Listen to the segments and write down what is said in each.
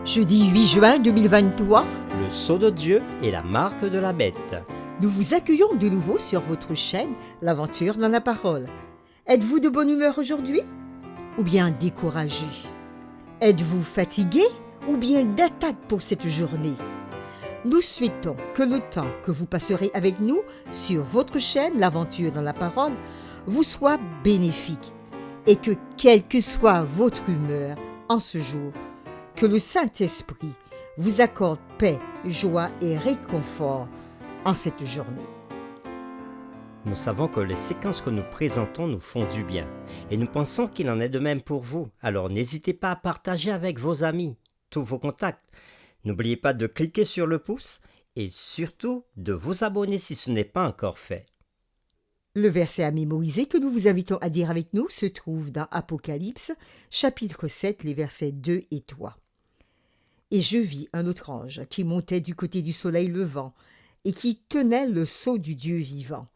Jeudi 8 juin 2023, Le sceau de Dieu et la marque de la bête. nous vous accueillons de nouveau sur votre chaîne L'Aventure dans la Parole. Êtes-vous de bonne humeur aujourd'hui ou bien découragé? Êtes-vous fatigué ou bien d'attaque pour cette journée? Nous souhaitons que le temps que vous passerez avec nous sur votre chaîne L'Aventure dans la Parole vous soit bénéfique et que quelle que soit votre humeur en ce jour, que le Saint-Esprit vous accorde paix, joie et réconfort en cette journée. Nous savons que les séquences que nous présentons nous font du bien et nous pensons qu'il en est de même pour vous. Alors n'hésitez pas à partager avec vos amis, tous vos contacts. N'oubliez pas de cliquer sur le pouce et surtout de vous abonner si ce n'est pas encore fait. Le verset à mémoriser que nous vous invitons à dire avec nous se trouve dans Apocalypse, chapitre 7, les versets 2 et 3. Et je vis un autre ange qui montait du côté du soleil levant et qui tenait le sceau du Dieu vivant.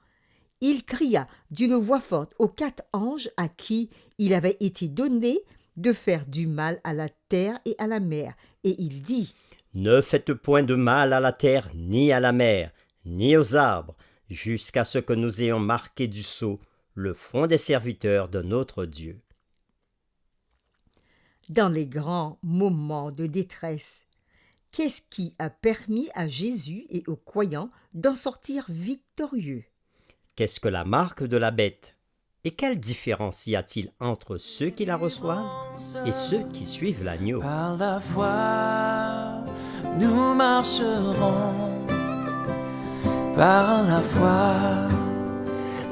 Il cria d'une voix forte aux 4 anges à qui il avait été donné de faire du mal à la terre et à la mer. Et il dit : Ne faites point de mal à la terre, ni à la mer, ni aux arbres, jusqu'à ce que nous ayons marqué du sceau le front des serviteurs de notre Dieu. dans les grands moments de détresse, qu'est-ce qui a permis à Jésus et aux croyants d'en sortir victorieux? Qu'est-ce que la marque de la bête? Et quelle différence y a-t-il entre ceux qui la reçoivent et ceux qui suivent l'agneau? Par la foi, nous marcherons. Par la foi,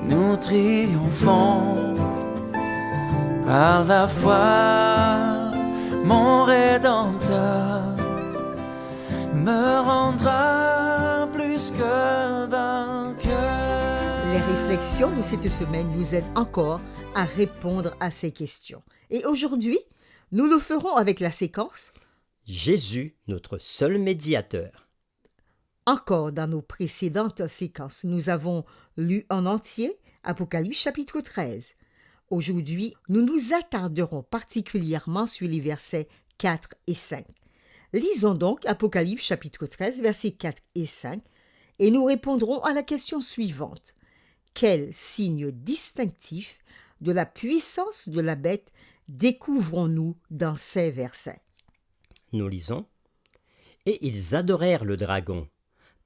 nous triomphons. Par la foi, mon Rédempteur me rendra plus que vainqueur. Les réflexions de cette semaine nous aident encore à répondre à ces questions. Et aujourd'hui, nous le ferons avec la séquence Jésus, notre seul médiateur. Encore dans nos précédentes séquences. Nous avons lu en entier Apocalypse chapitre 13. Aujourd'hui, nous nous attarderons particulièrement sur les versets 4 et 5. Lisons donc Apocalypse chapitre 13, versets 4 et 5, et nous répondrons à la question suivante. Quel signe distinctif de la puissance de la bête découvrons-nous dans ces versets? Nous lisons. Et ils adorèrent le dragon,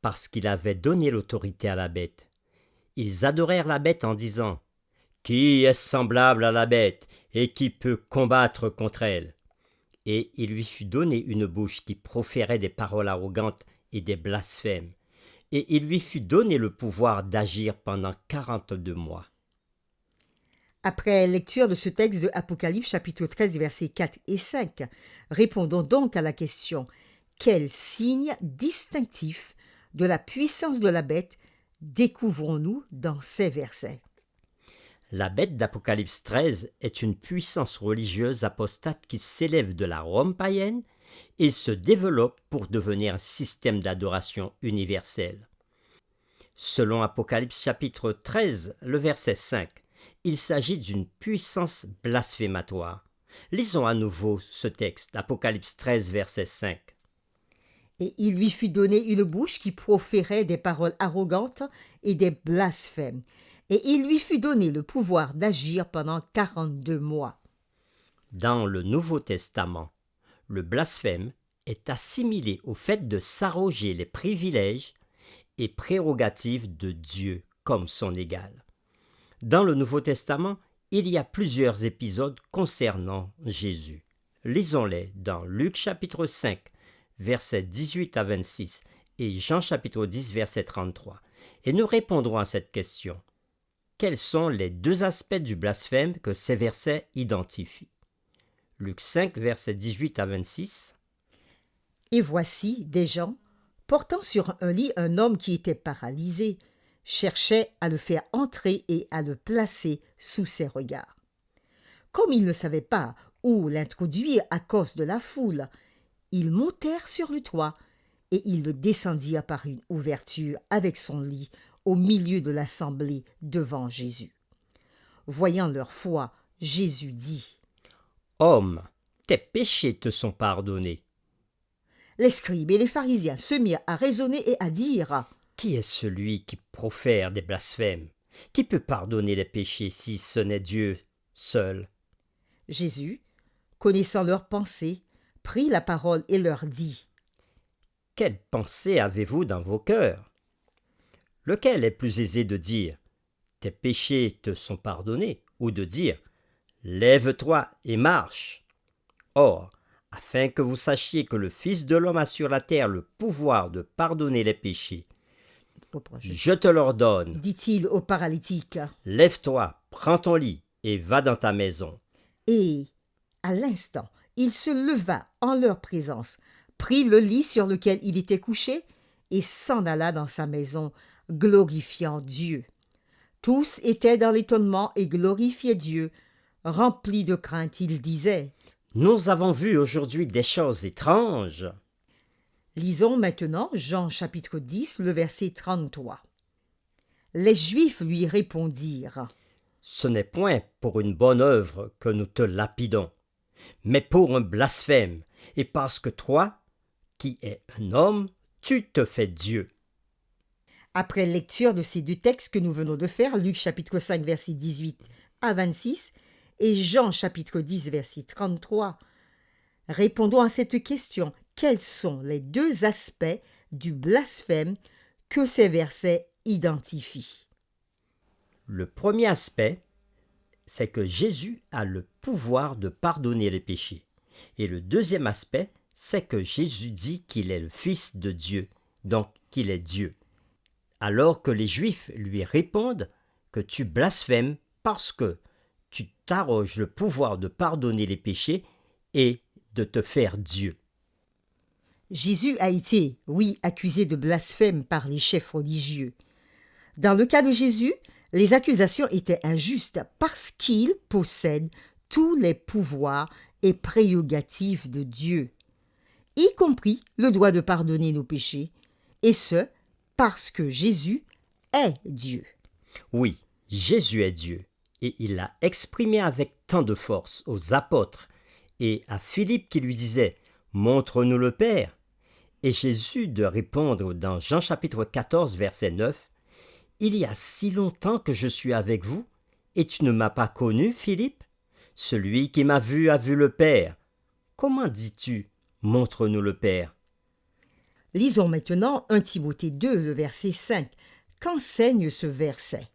parce qu'il avait donné l'autorité à la bête. Ils adorèrent la bête en disant : Qui est semblable à la bête, et qui peut combattre contre elle? Et il lui fut donné une bouche qui proférait des paroles arrogantes et des blasphèmes. Et il lui fut donné le pouvoir d'agir pendant 42 mois. Après lecture de ce texte de Apocalypse chapitre 13 versets 4 et 5, répondons donc à la question « Quel signe distinctif de la puissance de la bête découvrons-nous dans ces versets ?» La bête d'Apocalypse 13 est une puissance religieuse apostate qui s'élève de la Rome païenne et se développe pour devenir un système d'adoration universel. Selon Apocalypse chapitre 13, le verset 5, il s'agit d'une puissance blasphématoire. Lisons à nouveau ce texte, Apocalypse 13, verset 5. Et il lui fut donné une bouche qui proférait des paroles arrogantes et des blasphèmes. Et il lui fut donné le pouvoir d'agir pendant 42 mois. Dans le Nouveau Testament, le blasphème est assimilé au fait de s'arroger les privilèges et prérogatives de Dieu comme son égal. Dans le Nouveau Testament, il y a plusieurs épisodes concernant Jésus. Lisons-les dans Luc chapitre 5, versets 18 à 26 et Jean chapitre 10, verset 33. Et nous répondrons à cette question. Quels sont les deux aspects du blasphème que ces versets identifient? Luc 5, versets 18 à 26. Et voici des gens, portant sur un lit un homme qui était paralysé, cherchaient à le faire entrer et à le placer sous ses regards. Comme ils ne savaient pas où l'introduire à cause de la foule, ils montèrent sur le toit et ils le descendirent par une ouverture avec son lit au milieu de l'assemblée devant Jésus. Voyant leur foi, Jésus dit : Homme, tes péchés te sont pardonnés. les scribes et les pharisiens se mirent à raisonner et à dire « Qui est celui qui profère des blasphèmes? Qui peut pardonner les péchés si ce n'est Dieu seul ?» Jésus, connaissant leurs pensées, prit la parole et leur dit « Quelle pensée avez-vous dans vos cœurs? Lequel est plus aisé de dire « Tes péchés te sont pardonnés » ou de dire « Lève-toi et marche ». Or, afin que vous sachiez que le Fils de l'homme a sur la terre le pouvoir de pardonner les péchés, je te l'ordonne, dit-il au paralytique. lève-toi, prends ton lit et va dans ta maison. Et, à l'instant, il se leva en leur présence, prit le lit sur lequel il était couché et s'en alla dans sa maison, glorifiant Dieu. Tous étaient dans l'étonnement et glorifiaient Dieu. Remplis de crainte, ils disaient « Nous avons vu aujourd'hui des choses étranges. » Lisons maintenant Jean chapitre 10, le verset 33. Les Juifs lui répondirent « Ce n'est point pour une bonne œuvre que nous te lapidons, mais pour un blasphème, et parce que toi, qui es un homme, tu te fais Dieu. » Après lecture de ces deux textes que nous venons de faire, Luc chapitre 5, verset 18 à 26, et Jean chapitre 10, verset 33, répondons à cette question. Quels sont les deux aspects du blasphème que ces versets identifient? Le premier aspect, c'est que Jésus a le pouvoir de pardonner les péchés. Et le deuxième aspect, c'est que Jésus dit qu'il est le Fils de Dieu, donc qu'il est Dieu. Alors que les Juifs lui répondent que tu blasphèmes parce que tu t'arroges le pouvoir de pardonner les péchés et de te faire Dieu. Jésus a été, oui, accusé de blasphème par les chefs religieux. Dans le cas de Jésus, les accusations étaient injustes parce qu'il possède tous les pouvoirs et prérogatives de Dieu, y compris le droit de pardonner nos péchés, et ce, parce que Jésus est Dieu. Oui, Jésus est Dieu, et il l'a exprimé avec tant de force aux apôtres et à Philippe qui lui disait « Montre-nous le Père ». Et Jésus de répondre dans Jean chapitre 14, verset 9, « Il y a si longtemps que je suis avec vous, et tu ne m'as pas connu, Philippe? Celui qui m'a vu a vu le Père. Comment dis-tu, montre-nous le Père ?» Lisons maintenant 1 Timothée 2, le verset 5. Qu'enseigne ce verset?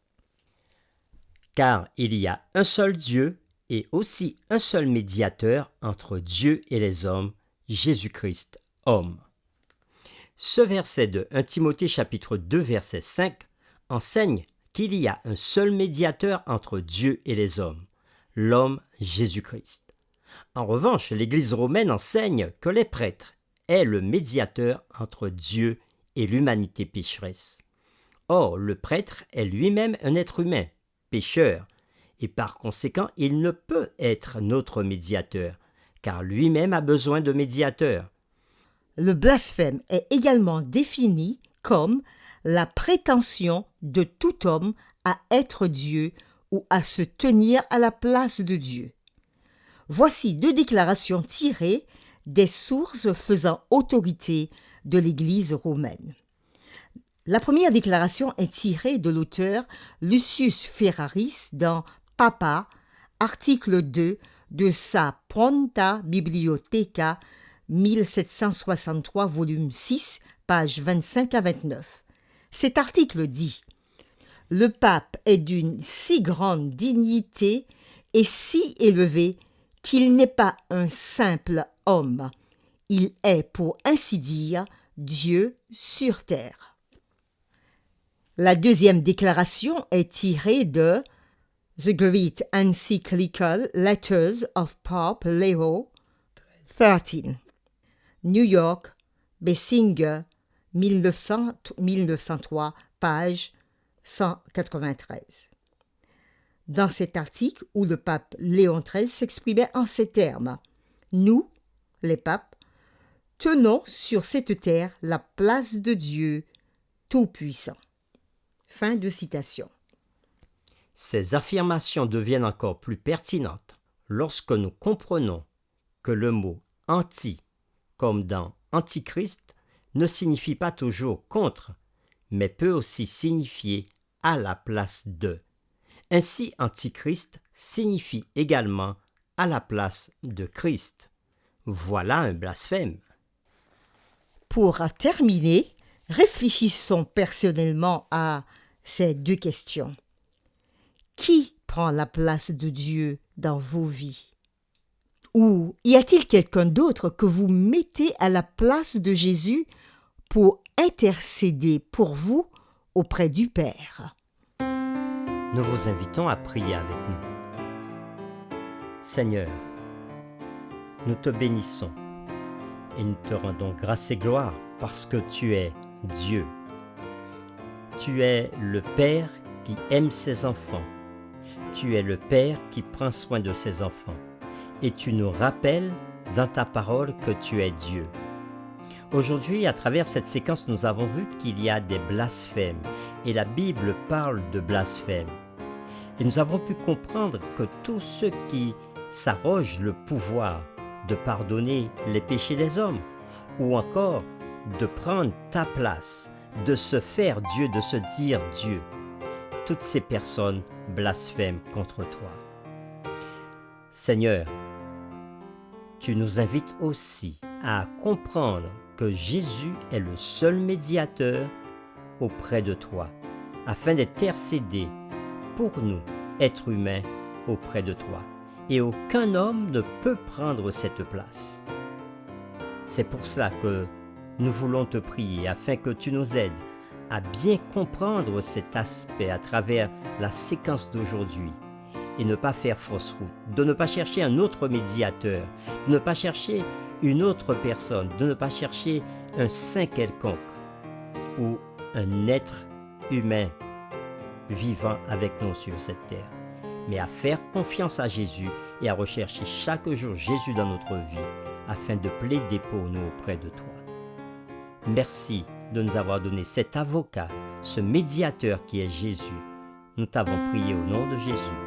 « Car il y a un seul Dieu, et aussi un seul médiateur entre Dieu et les hommes, Jésus-Christ, homme. » Ce verset de 1 Timothée chapitre 2 verset 5 enseigne qu'il y a un seul médiateur entre Dieu et les hommes, l'homme Jésus-Christ. En revanche, l'Église romaine enseigne que les prêtres est le médiateur entre Dieu et l'humanité pécheresse. Or, le prêtre est lui-même un être humain, pécheur, et par conséquent, il ne peut être notre médiateur, car lui-même a besoin de médiateur. Le blasphème est également défini comme la prétention de tout homme à être Dieu ou à se tenir à la place de Dieu. Voici deux déclarations tirées des sources faisant autorité de l'Église romaine. La première déclaration est tirée de l'auteur Lucius Ferraris dans Papa, article 2 de sa Pronta Bibliotheca 1763, volume 6, pages 25 à 29. Cet article dit « Le pape est d'une si grande dignité et si élevé qu'il n'est pas un simple homme. Il est, pour ainsi dire, Dieu sur terre. » La deuxième déclaration est tirée de The Great Encyclical Letters of Pope Leo XIII. New York, Bessinger, 1903, page 193. Dans cet article où le pape Léon XIII s'exprimait en ces termes, « Nous, les papes, tenons sur cette terre la place de Dieu Tout-Puissant. » Fin de citation. Ces affirmations deviennent encore plus pertinentes lorsque nous comprenons que le mot « anti », comme dans antichrist ne signifie pas toujours contre, mais peut aussi signifier à la place de. Ainsi, antichrist signifie également à la place de Christ. Voilà un blasphème. Pour terminer, réfléchissons personnellement à ces deux questions. Qui prend la place de Dieu dans vos vies? Ou y a-t-il quelqu'un d'autre que vous mettez à la place de Jésus pour intercéder pour vous auprès du Père? Nous vous invitons à prier avec nous. Seigneur, nous te bénissons et nous te rendons grâce et gloire parce que tu es Dieu. Tu es le Père qui aime ses enfants. Tu es le Père qui prend soin de ses enfants. Et tu nous rappelles dans ta parole que tu es Dieu. Aujourd'hui, à travers cette séquence, nous avons vu qu'il y a des blasphèmes et la Bible parle de blasphème. Et nous avons pu comprendre que tous ceux qui s'arrogent le pouvoir de pardonner les péchés des hommes ou encore de prendre ta place, de se faire Dieu, de se dire Dieu, toutes ces personnes blasphèment contre toi. Seigneur, tu nous invites aussi à comprendre que Jésus est le seul médiateur auprès de toi, afin d'intercéder pour nous, êtres humains, auprès de toi. Et aucun homme ne peut prendre cette place. C'est pour cela que nous voulons te prier, afin que tu nous aides à bien comprendre cet aspect à travers la séquence d'aujourd'hui et ne pas faire fausse route, de ne pas chercher un autre médiateur, de ne pas chercher une autre personne, de ne pas chercher un saint quelconque ou un être humain vivant avec nous sur cette terre, mais à faire confiance à Jésus et à rechercher chaque jour Jésus dans notre vie afin de plaider pour nous auprès de toi. Merci de nous avoir donné cet avocat, ce médiateur qui est Jésus. Nous t'avons prié au nom de Jésus.